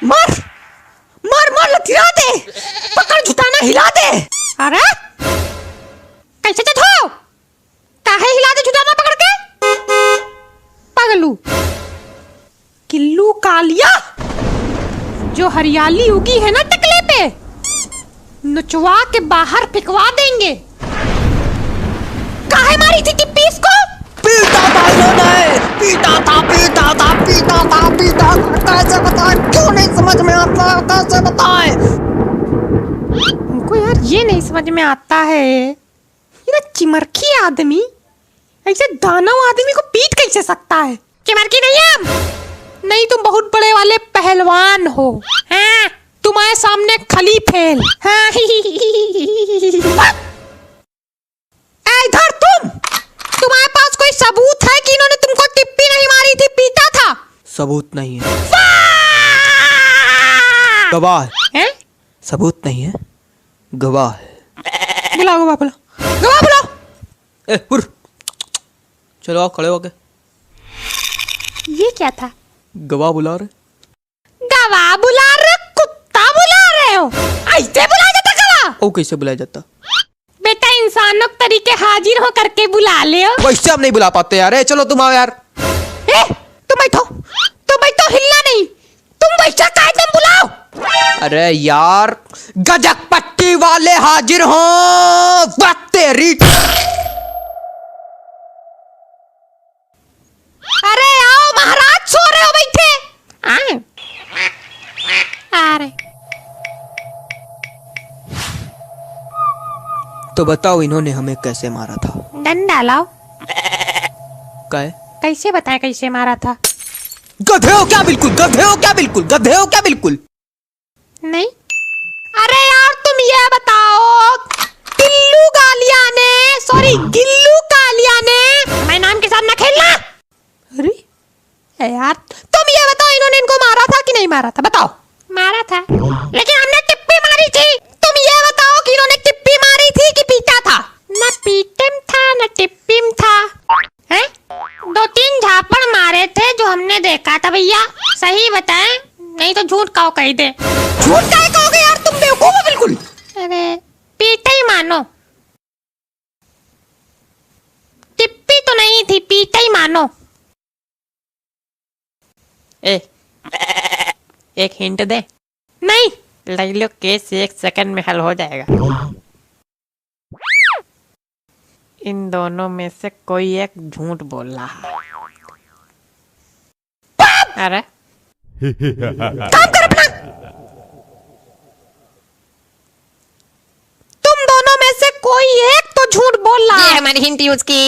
मार मार मार लथिरा दे, पकड़ झुटाना हिला दे। अरे कैसे हो? काहे हिला दे झुटाना पकड़ के? पगलू किल्लू कालिया, जो हरियाली उगी है ना टकले पे, नुचवा के बाहर फेंकवा देंगे। काहे मारी थी टिप्पी इसको? पीटा था इन्होंने, पीटा था। कैसे बताएं, क्यों नहीं समझ में आता, कैसे बताएं? हमको यार ये नहीं समझ में आता है, ये चिमरखी आदमी ऐसे दानव आदमी को पीट कैसे सकता है? चिमरखी नहीं है, नहीं तुम बहुत बड़े वाले पहलवान हो। हाँ, तुम्हारे सामने खली फेल। हाँ। इधर तुम्हारे पास कोई सबूत है कि इन्होंने तुमको टिप्पी नहीं मारी थी, पीटा था? सबूत नहीं है, गवाह है। सबूत नहीं है, गवाह है। बुलाओ गवाह, गवाह बुलाओ। चलो आप खड़े हो गए। ये क्या था? गवाह बुला रहे। गवाह बुला रहे, कुत्ता बुला रहे हो? ऐसे बुलाया जाता गवाह? ओ कैसे बुलाया जाता? बेटा इंसानों के तरीके हाजिर हो करके बुला ले हो। वैसे हम नहीं बुला पाते यार। चलो तुम आओ यार। तुम बैठो, हिलना नहीं। तुम वैसा कायदे बुलाओ। अरे यार, गजक पट्टी वाले हाजिर हो। बात तेरी। अरे आओ महाराज, सो रहे हो बैठे? आ रहे। तो बताओ इन्होंने हमें कैसे मारा था? डंडा लाओ। कैसे बताएं कैसे मारा था? गधे हो क्या बिल्कुल, गधे हो क्या बिल्कुल, गधे हो क्या बिल्कुल? नहीं। अरे यार तुम ये बताओ, गिल्लू कालिया ने हमारे नाम के साथ ना खेलना। अरे यार तुम ये बताओ, इन्होंने इनको मारा था कि नहीं मारा था? बताओ। मारा था, लेकिन हमने टिप्पी मारी थी। तुम ये बताओ कि इन्होंने टिप्पी मारी थी कि पीटा था? न पीटम था न टिप्पीम था। हैं? 2-3 झापड़ मारे थे जो हमने देखा था भैया, सही बताएं, नहीं तो झूठ काओ कह दे। झूठ काहे कहोगे यार, तुम बेवकूफ हो बिल्कुल। अरे पीटा ही मानो, टिप्पी तो नहीं थी, पीटा ही मानो। एक हिंट दे? नहीं। ले लो, केस 1 सेकंड में हल हो जाएगा। इन दोनों में से कोई एक झूठ बोल रहा है। अरे काम कर अपना। तुम दोनों में से कोई एक तो झूठ बोल रहा है। ये हमारी हिंट यूज की।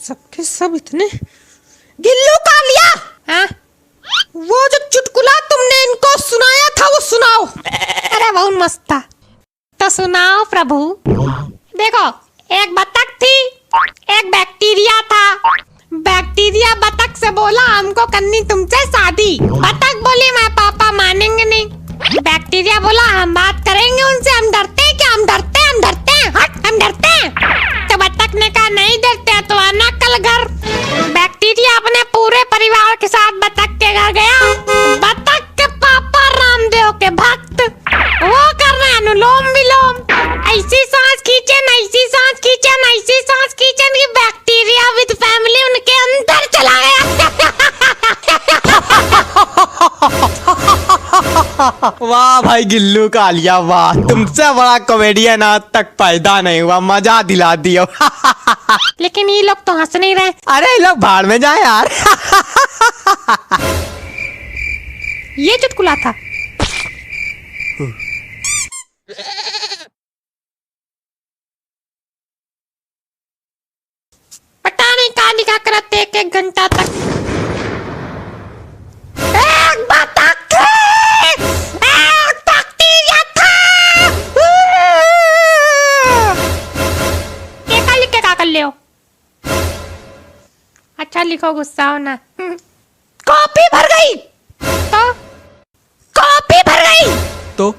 सबके सब इतने। गिल्लू कालिया, हाँ? वो जो चुटकुला तुमने इनको सुनाया था वो सुनाओ। अरे बहुत मस्त था, तो सुनाओ प्रभु। देखो, एक बतख थी, एक बैक्टीरिया था। बैक्टीरिया बतख से बोला हमको करनी तुमसे शादी। बतख बोली मैं पापा मानेंगे नहीं। बैक्टीरिया बोला हम बात करेंगे उनसे, हम डरते हैं क्या? हम डरते हैं, हट हम डरते हैं। तो बतख ने कहा नहीं डरते तो आना कल घर। बैक्टीरिया अपने पूरे परिवार के साथ बतख के घर गया। बतख के पापा रामदेव के भक्त, वो कर रहे अनुलोम विलोम, ऐसी सांस खींचन, ऐसी सांस खींचन, ऐसी सांस खींचन कि बैक्टीरिया विद फैमिली उनके अंदर चला गया। वाह भाई गिल्लू कालिया, वाह, तुमसे बड़ा कॉमेडियन आज तक पैदा नहीं हुआ, मजा दिला दियो। लेकिन ये लोग तो हंस नहीं रहे। अरे ये लोग भाड़ में जाए यार। ये चुटकुला था। पता नहीं कहाँ लिखा करते 1 घंटा तक। एक बतख थी, एक बैक्टीरिया था। क्या लिख के क्या कर ले हो? अच्छा लिखो, गुस्सा हो ना। कॉपी भर गई तो? कॉपी भर गई तो?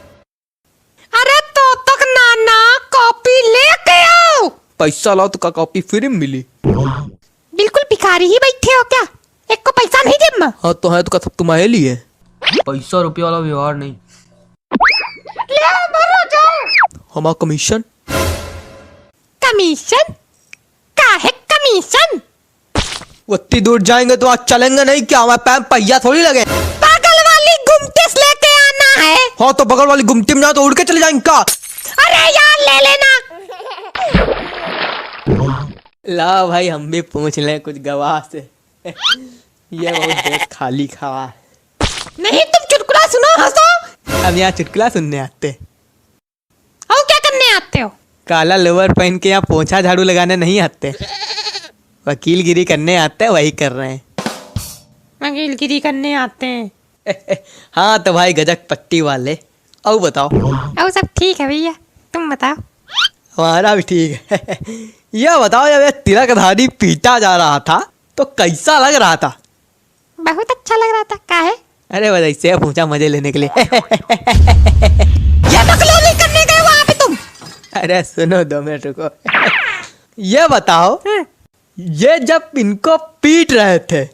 अरे तो तक नाना कॉपी लेके आओ। पैसा लाओ तो का कॉपी फ्री में मिली। बिल्कुल भिखारी ही बैठे हो क्या? एक को पैसा नहीं जेब में। हाँ तो है तो सब तुम्हारे लिए। पैसा रुपया वाला व्यवहार नहीं। ले बोलो जाओ। हमारा कमीशन। कमीशन का है कमीशन? उतनी दूर जाएंगे तो आज चलेंगे नहीं क्या? हमारे पैर पहिया थोड़ी लगे। बगल वाली गुमटी से लेके आना है। हाँ तो बगल वाली गुमटी में जाओ तो उड़ के चले जाएंगे क्या? अरे यार ले लेना। ला भाई हम भी पूछ लें कुछ गवाह से। ये बहुत देर खाली खा। नहीं तुम चुटकुला सुनो हंसो। हम यहाँ चुटकुला सुनने आते। और क्या करने आते हो? काला लोअर पहन के यहाँ पोछा झाड़ू लगाने नहीं आते। वकीलगिरी करने आते हैं, वही कर रहे हैं। वकीलगिरी करने आते हैं। हाँ तो भाई गजक पट्टी वाले। और बताओ। और सब ठीक है भैया, तुम बताओ। हमारा भी ठीक है। यह बताओ जब ये तिलकधारी पीटा जा रहा था तो कैसा लग रहा था? बहुत अच्छा लग रहा था। का है? अरे बस ऐसे पूछा मजे लेने के लिए। ये बकलोली करने गए वहाँ पे तुम? अरे सुनो 2 मिनट रुको। ये बताओ ये जब इनको पीट रहे थे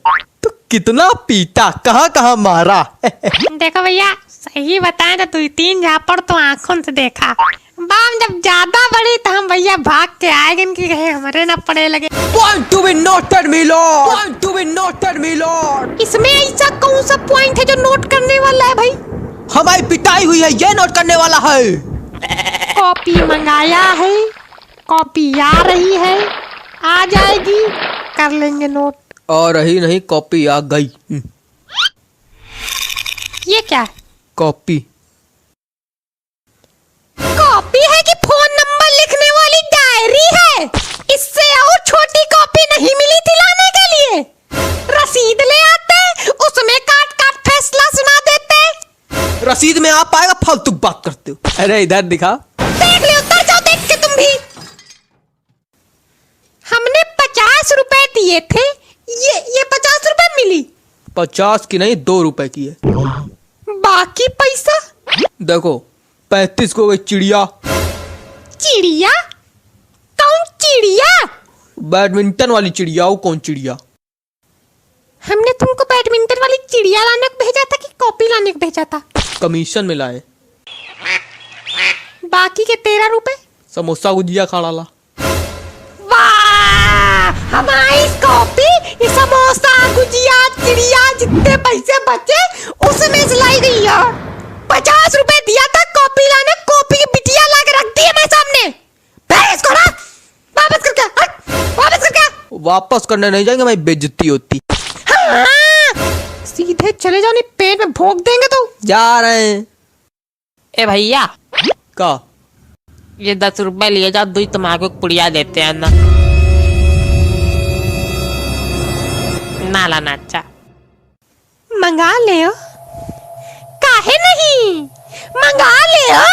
तो कितना पीटा, कहाँ कहाँ मारा? देखो भैया सही बताएं तो 2-3 झापड़ तो आंखों से देखा। बाम जब ज्यादा बड़ी तो हम भैया भाग के आएंगे कि कहीं हमारे ना पड़े लगे। Point to be noted, my lord. Point to be noted, my lord. इसमें ऐसा कौन सा पॉइंट है जो नोट करने वाला है भाई? हमारी पिटाई हुई है ये नोट करने वाला है। कॉपी मंगाया है, कॉपी आ रही है, आ जाएगी, कर लेंगे नोट। और रही नहीं कॉपी आ गई। ये क्या है? कॉपी। कॉपी है कि फोन नंबर लिखने वाली डायरी है? इससे और छोटी कॉपी नहीं मिली थी लाने के लिए? रसीद ले आते, उसमें काट काट फैसला सुना देते। रसीद में आप आएगा, फालतू बात करते हो। अरे इधर दिखा। देख ले, उतर जाओ देख के तुम भी। हमने 50 रुपए दिए थे, ये 50 रुपए मिली। 50 की नहीं 2 रुपए की है। बाकी पैसा? देखो 35 को गई चिड़िया। चिड़िया? कौन चिड़िया? बैडमिंटन वाली चिड़िया। वो कौन चिड़िया? हमने तुमको बैडमिंटन वाली चिड़िया लाने को भेजा था कि कॉपी लाने को भेजा था? कमीशन में लाए। बाकी के 13 रुपए? समोसा गुजिया खा डाला। वाह! हमारी कॉपी, ये समोसा, गुजिया, चिड़िया, जितने पैसे बचे उसमें से लाई गई है। 50 रुपए दिया था कॉपी लाने, कॉपी की बिटिया ला के रख दी है मेरे सामने। इसको ना वापस करके, वापस करके। वापस करने नहीं जाएंगे, मेरी बेइज्जती होती। हाँ, सीधे चले जाओ, नहीं पेट में भोंक देंगे तो। जा रहे हैं। ए भैया का ये 10 रुपए लिए जाओ, 2 तुम्हारे को पुड़िया देते हैं ना। ना लाना अच्छा। मंगा ले हो। काहे नहीं? मंगा ले हो,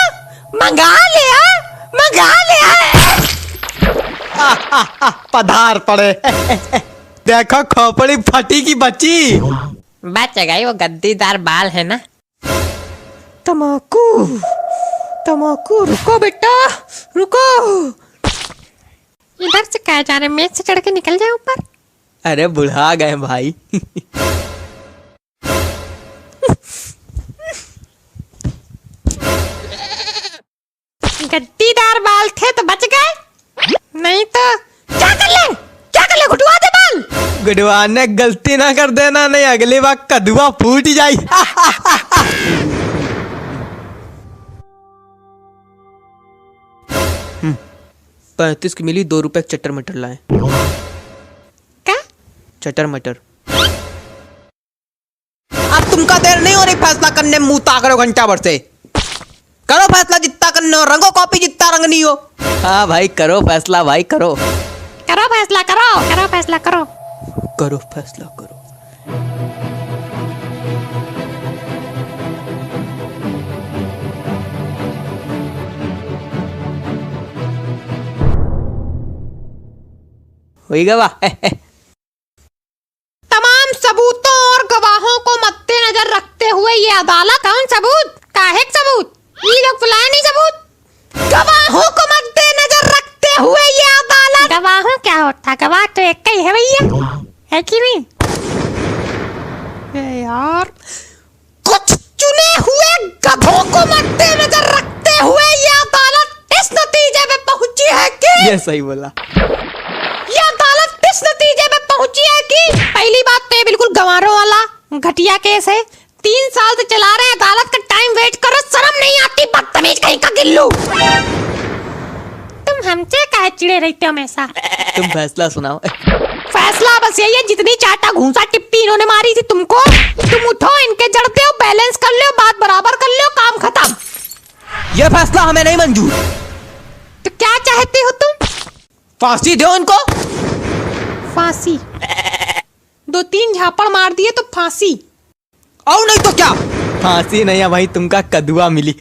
मंगा ले हो, मंगा ले हो। पधार पड़े। देखो खोपड़ी फटी की बची। बच गई, वो गद्दीदार बाल है ना। तमाकू, तमाकू। रुको बेटा, रुको। इधर से कहा जा रहे, मेज से चढ़ के निकल जाए ऊपर। अरे बुढ़ा गए भाई। गद्दीदार बाल थे तो बच गए, नहीं तो क्या कर ले, क्या कर ले? घुटवा दे बाल। गुडवाने गलती ना कर देना, नहीं अगली बार कदुआ फूट जाई। 35 की मिली, 2 रुपए चटर मटर लाए। क्या? चटर मटर। अब तुमका देर नहीं हो रही फैसला करने में, मुंह ताक रहे हो घंटा भर से। करो फैसला जितना करने हो, रंगो कॉपी जितना रंगनी हो। हाँ भाई करो फैसला, भाई करो। करो फैसला, करो करो फैसला, करो करो फैसला करो। हुई गवाह। तमाम सबूतों और गवाहों को मद्देनजर रखते हुए ये अदालत। कौन सबूत? काहे सबूत? ये लोग बुलाए नहीं सबूत। गवाहों को मद्देनजर रखते हुए ये अदालत। गवाहों क्या होता? गवाह तो एक ही है भैया, है कि नहीं? यार, कुछ चुने हुए गधों को मद्देनजर रखते हुए ये अदालत इस नतीजे में पहुंची है कि ये सही बोला। ये अदालत इस नतीजे में पहुंची है कि पहली बात तो ये बिल्कुल गंवारों वाला घटिया केस है। 3 साल से चला रहे हैं, अदालत का टाइम वेट कर रहे, शर्म नहीं आती, बदतमीज कहीं का गिल्लू। तुम हमसे काहे चिड़े रहते हो हमेशा? तुम फैसला सुनाओ। फैसला बस यही है, जितनी चाटा घूंसा टिप्पी इन्होंने मारी थी तुमको, तुम उठो, इनके जड़ते हो, बैलेंस कर लो, बात बराबर कर लो, काम खत्म। ये फैसला हमें नहीं मंजूर। तो क्या चाहते हो तुम? फांसी दो इनको। फांसी? 2-3 झापड़ मार दिए तो फांसी? और नहीं तो क्या? फांसी नहीं है भाई, तुमका कदुआ मिली।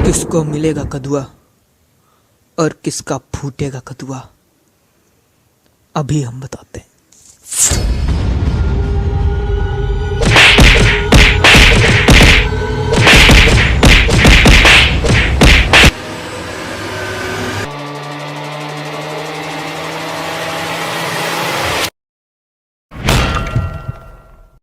किसको मिलेगा कदुआ और किसका फूटेगा कदुआ, अभी हम बताते हैं।